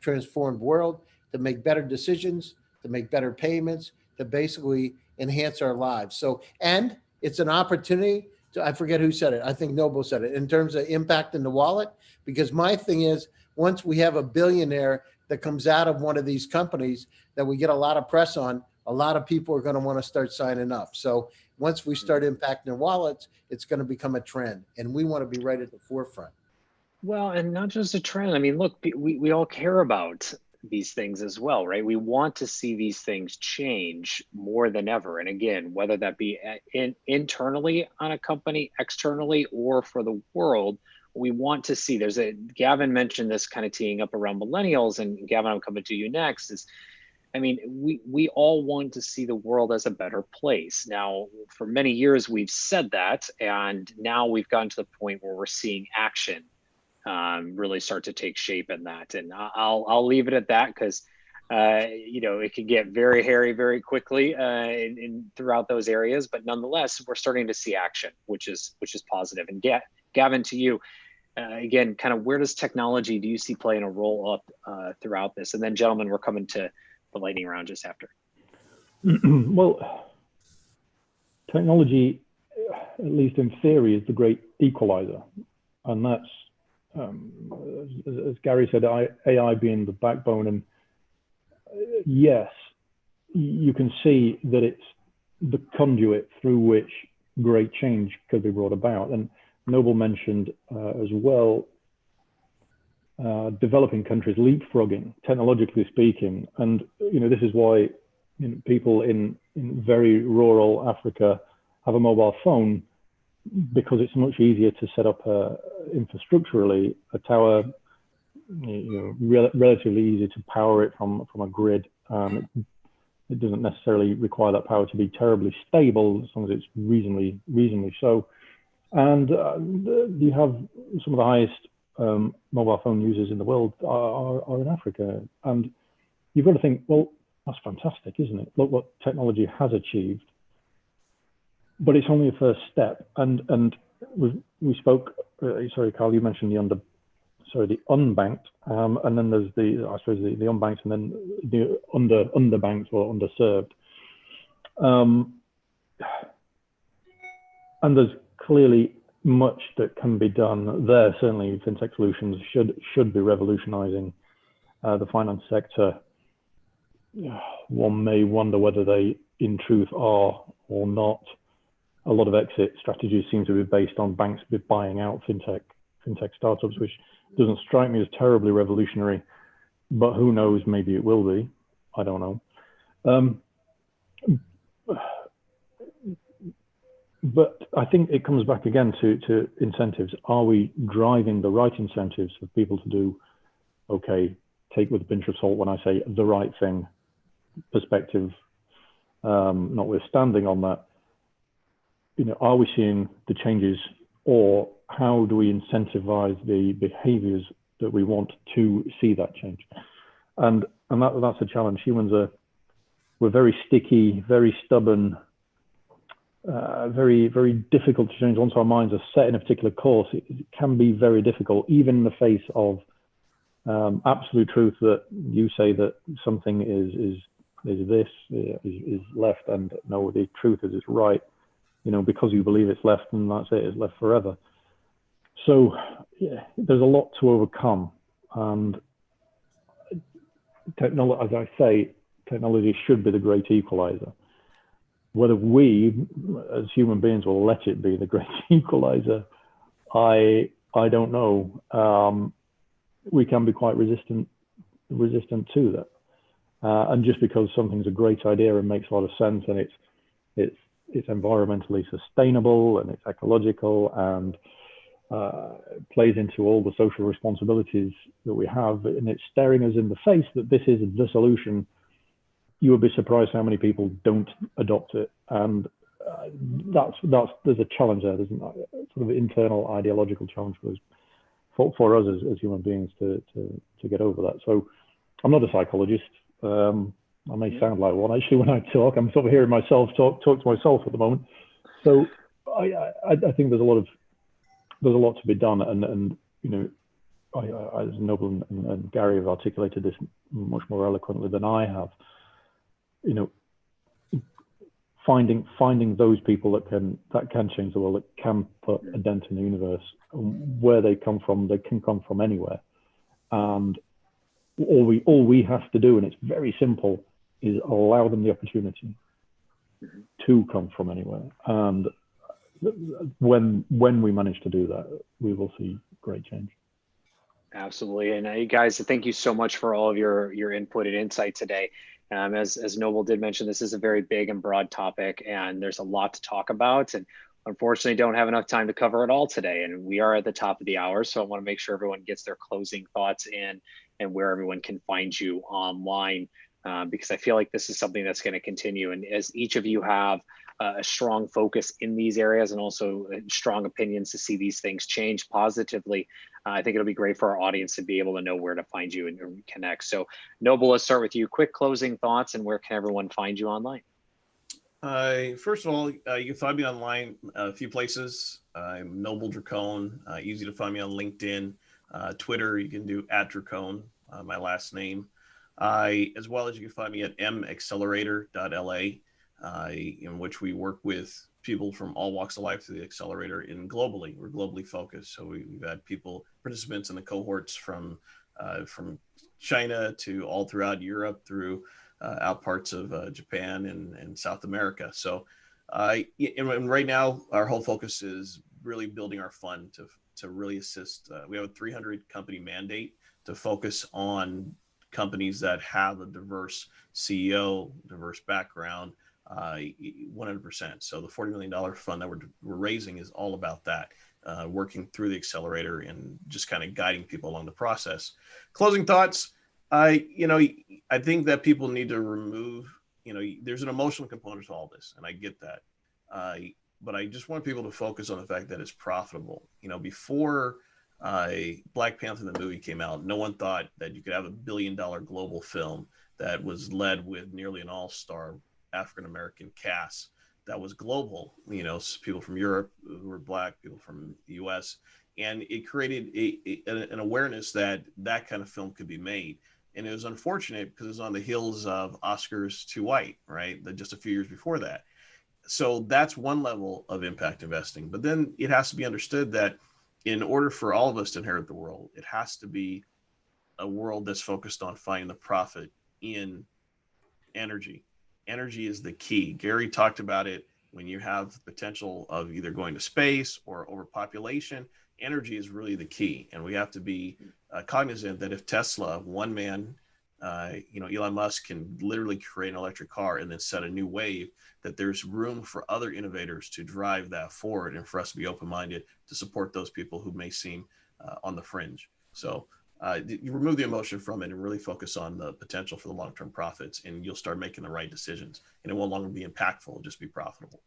transformed world to make better decisions, to make better payments, to basically enhance our lives. So, and it's an opportunity to, I forget who said it. I think Noble said it, in terms of impact in the wallet, because my thing is, once we have a billionaire that comes out of one of these companies that we get a lot of press on, a lot of people are going to want to start signing up. So once we start impacting their wallets, it's going to become a trend, and we want to be right at the forefront. Well, and not just a trend. I mean, look, we all care about these things as well, right? We want to see these things change more than ever. And again, whether that be internally on a company, externally, or for the world, we want to see. Gavin mentioned this, kind of teeing up around millennials, and Gavin, I'm coming to you next. We all want to see the world as a better place. Now, for many years, we've said that, and now we've gotten to the point where we're seeing action really start to take shape in that. And I'll leave it at that, because it can get very hairy very quickly throughout those areas. But nonetheless, we're starting to see action, which is positive. And Gavin, to you, again, kind of where does technology, do you see playing a role up throughout this? And then, gentlemen, we're coming to the lightning round just after. Well, technology, at least in theory, is the great equalizer. And that's, as Gary said, AI being the backbone. And yes, you can see that it's the conduit through which great change could be brought about. And Noble mentioned as well, developing countries leapfrogging, technologically speaking. And this is why people in very rural Africa have a mobile phone, because it's much easier to set up infrastructurally a tower, relatively easy to power it from a grid. It doesn't necessarily require that power to be terribly stable, as long as it's reasonably so. And you have some of the highest mobile phone users in the world are in Africa. And you've got to think, well, that's fantastic, isn't it? Look what technology has achieved. But it's only a first step. And we spoke, sorry, Carl, you mentioned the unbanked, and then there's the unbanked, and then the underbanked or underserved. And there's clearly much that can be done there. Certainly, fintech solutions should be revolutionizing the finance sector. One may wonder whether they, in truth, are or not. A lot of exit strategies seem to be based on banks buying out fintech startups, which doesn't strike me as terribly revolutionary, but who knows, maybe it will be. I don't know. But I think it comes back again to incentives. Are we driving the right incentives for people to do, okay, take with a pinch of salt when I say the right thing, perspective notwithstanding on that, are we seeing the changes, or how do we incentivize the behaviors that we want to see that change? And that's a challenge. We're very sticky, very stubborn, very, very difficult to change. Once our minds are set in a particular course, it can be very difficult, even in the face of absolute truth, that you say that something is left, and no, the truth is it's right. Because you believe it's left, and that's it, it's left forever. So yeah, there's a lot to overcome, and technology, as I say, technology should be the great equalizer. Whether we, as human beings, will let it be the great equalizer, I I don't know. We can be quite resistant to that. And just because something's a great idea and makes a lot of sense, and it's environmentally sustainable and it's ecological and plays into all the social responsibilities that we have, and it's staring us in the face that this is the solution, you would be surprised how many people don't adopt it. And there's a challenge there. There's a sort of internal ideological challenge for us as human beings to get over that. So I'm not a psychologist. I may sound like one actually when I talk. I'm sort of hearing myself talk to myself at the moment. So I think there's a lot to be done, and you know, as Noble and Gary have articulated this much more eloquently than I have. You know, finding those people that can change the world, that can put a dent in the universe. Where they come from, they can come from anywhere, and all we have to do, and it's very simple, is allow them the opportunity to come from anywhere. And when we manage to do that, we will see great change. Absolutely. And you guys, thank you so much for all of your input and insight today. As Noble did mention, this is a very big and broad topic, and there's a lot to talk about. And unfortunately, don't have enough time to cover it all today. And we are at the top of the hour, so I want to make sure everyone gets their closing thoughts in and where everyone can find you online, because I feel like this is something that's going to continue. And as each of you have a strong focus in these areas and also strong opinions to see these things change positively, I think it'll be great for our audience to be able to know where to find you and connect. So Noble, let's start with you. Quick closing thoughts, and where can everyone find you online? First of all, you can find me online a few places. I'm Noble Dracone. Easy to find me on LinkedIn. Twitter, you can do @Dracone, my last name. As well as you can find me at maccelerator.la, in which we work with people from all walks of life through the accelerator globally. We're globally focused. So we've had participants in the cohorts from China to all throughout Europe, through out parts of Japan and South America. So and right now, our whole focus is really building our fund to really assist. We have a 300 company mandate to focus on companies that have a diverse CEO, diverse background, 100%. So the $40 million fund that we're raising is all about that, working through the accelerator and just kind of guiding people along the process. Closing thoughts. I think that people need to remove, there's an emotional component to all this, and I get that. But I just want people to focus on the fact that it's profitable. Before Black Panther, the movie, came out, no one thought that you could have $1 billion global film that was led with nearly an all-star African-American cast that was global, people from Europe who were Black, people from the US. And it created an awareness that kind of film could be made. And it was unfortunate because it was on the heels of Oscars Too White, right? Just a few years before that. So that's one level of impact investing. But then it has to be understood that in order for all of us to inherit the world, it has to be a world that's focused on finding the profit in energy. Energy is the key. Gary talked about it. When you have potential of either going to space or overpopulation, energy is really the key. And we have to be cognizant that if Tesla, one man, Elon Musk, can literally create an electric car and then set a new wave, that there's room for other innovators to drive that forward, and for us to be open-minded to support those people who may seem on the fringe. So you remove the emotion from it and really focus on the potential for the long-term profits, and you'll start making the right decisions, and it won't longer be impactful, it'll just be profitable.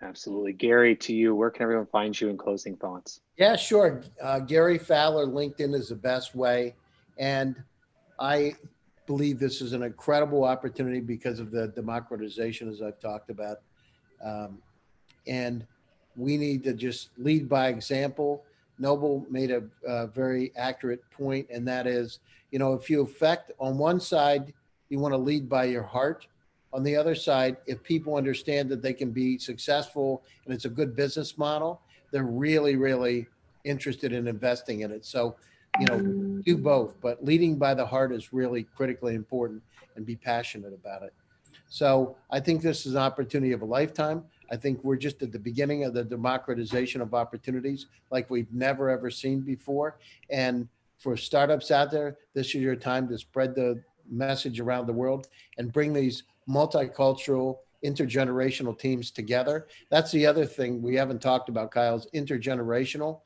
Absolutely. Gary, to you, where can everyone find you in closing thoughts? Yeah, sure. Gary Fowler, LinkedIn is the best way. And I believe this is an incredible opportunity because of the democratization, as I've talked about. And we need to just lead by example. Noble made a very accurate point, and that is, if you affect on one side, you want to lead by your heart. On the other side, if people understand that they can be successful and it's a good business model, they're really, really interested in investing in it. So, do both, but leading by the heart is really critically important, and be passionate about it. So I think this is an opportunity of a lifetime. I think we're just at the beginning of the democratization of opportunities like we've never, ever seen before. And for startups out there, this is your time to spread the message around the world and bring these multicultural, intergenerational teams together. That's the other thing we haven't talked about, Kyle, is intergenerational.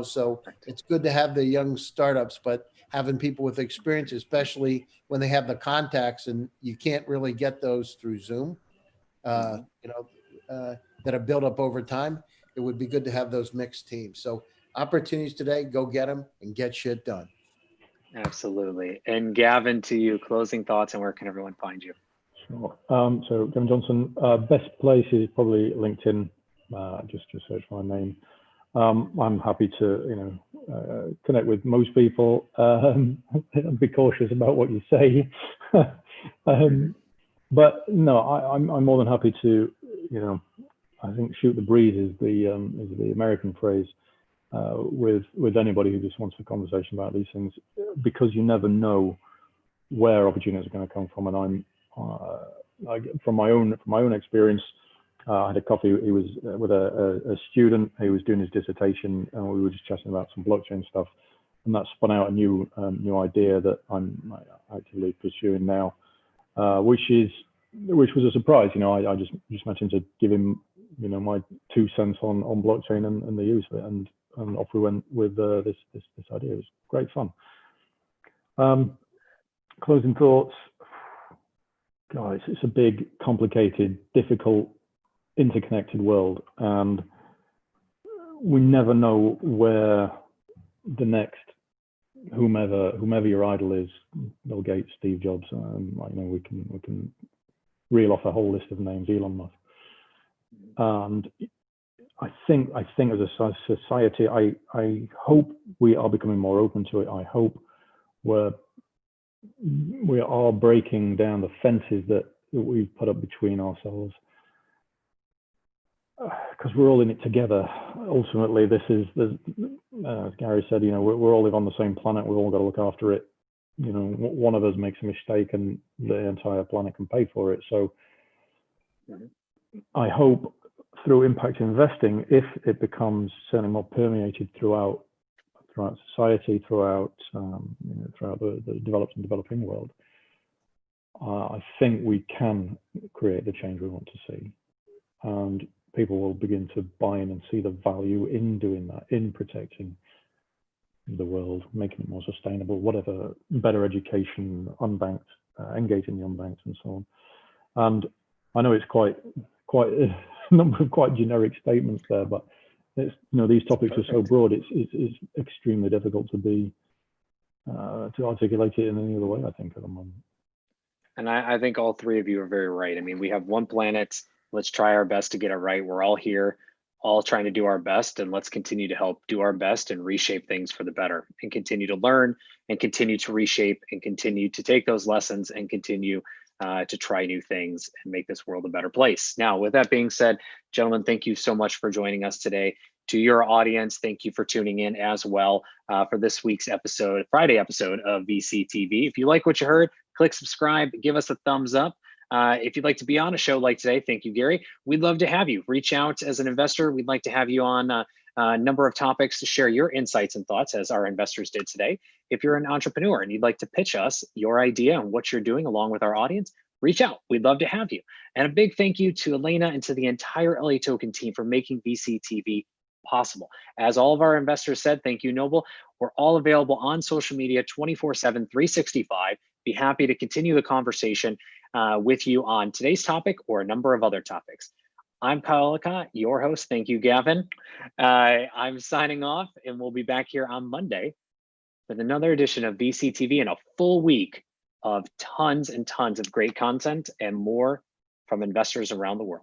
So it's good to have the young startups, but having people with experience, especially when they have the contacts, and you can't really get those through Zoom, that are built up over time. It would be good to have those mixed teams. So opportunities today, go get them and get shit done. Absolutely. And Gavin, to you, closing thoughts, and where can everyone find you? Sure. So Gavin Johnson, best place is probably LinkedIn. Just search my name. I'm happy to, connect with most people. Be cautious about what you say. But no, I'm more than happy to, I think shoot the breeze is the American phrase, with anybody who just wants a conversation about these things, because you never know where opportunities are going to come from. And I'm from my own experience, I had a coffee. He was with a student who was doing his dissertation, and we were just chatting about some blockchain stuff, and that spun out a new idea that I'm actively pursuing now, which was a surprise. I just mentioned to give him my 2 cents on blockchain and the use of it, and off we went with this idea. It was great fun. Closing thoughts, guys. It's a big, complicated, difficult, interconnected world, and we never know where the next whomever your idol is, Bill Gates, Steve Jobs, we can reel off a whole list of names, Elon Musk. And I think as a society, I hope we are becoming more open to it. I hope we are breaking down the fences that we've put up between ourselves, because we're all in it together. Ultimately, as Gary said, we're all live on the same planet. We've all got to look after it. One of us makes a mistake and the entire planet can pay for it. So I hope through impact investing, if it becomes certainly more permeated throughout society, throughout the developed and developing world, I think we can create the change we want to see, and people will begin to buy in and see the value in doing that, in protecting the world, making it more sustainable, whatever, better education, unbanked, engaging the unbanked, and so on. And I know it's quite a number of quite generic statements there, but it's, these topics are so broad, it's extremely difficult to articulate it in any other way, I think, at the moment. And I think all three of you are very right. I mean, we have one planet. Let's try our best to get it right. We're all here, all trying to do our best, and let's continue to help do our best and reshape things for the better, and continue to learn and continue to reshape and continue to take those lessons and continue to try new things and make this world a better place. Now, with that being said, gentlemen, thank you so much for joining us today. To your audience, thank you for tuning in as well for this week's episode, Friday episode of VCTV. If you like what you heard, click subscribe, give us a thumbs up. If you'd like to be on a show like today, thank you, Gary. We'd love to have you. Reach out as an investor. We'd like to have you on a number of topics to share your insights and thoughts, as our investors did today. If you're an entrepreneur and you'd like to pitch us your idea and what you're doing along with our audience, reach out. We'd love to have you. And a big thank you to Elena and to the entire LA Token team for making VCTV possible. As all of our investors said, thank you, Noble. We're all available on social media 24/7, 365. Be happy to continue the conversation with you on today's topic or a number of other topics. I'm Kyle Ellicott, your host. Thank you, Gavin. I'm signing off, and we'll be back here on Monday with another edition of VCTV and a full week of tons and tons of great content and more from investors around the world.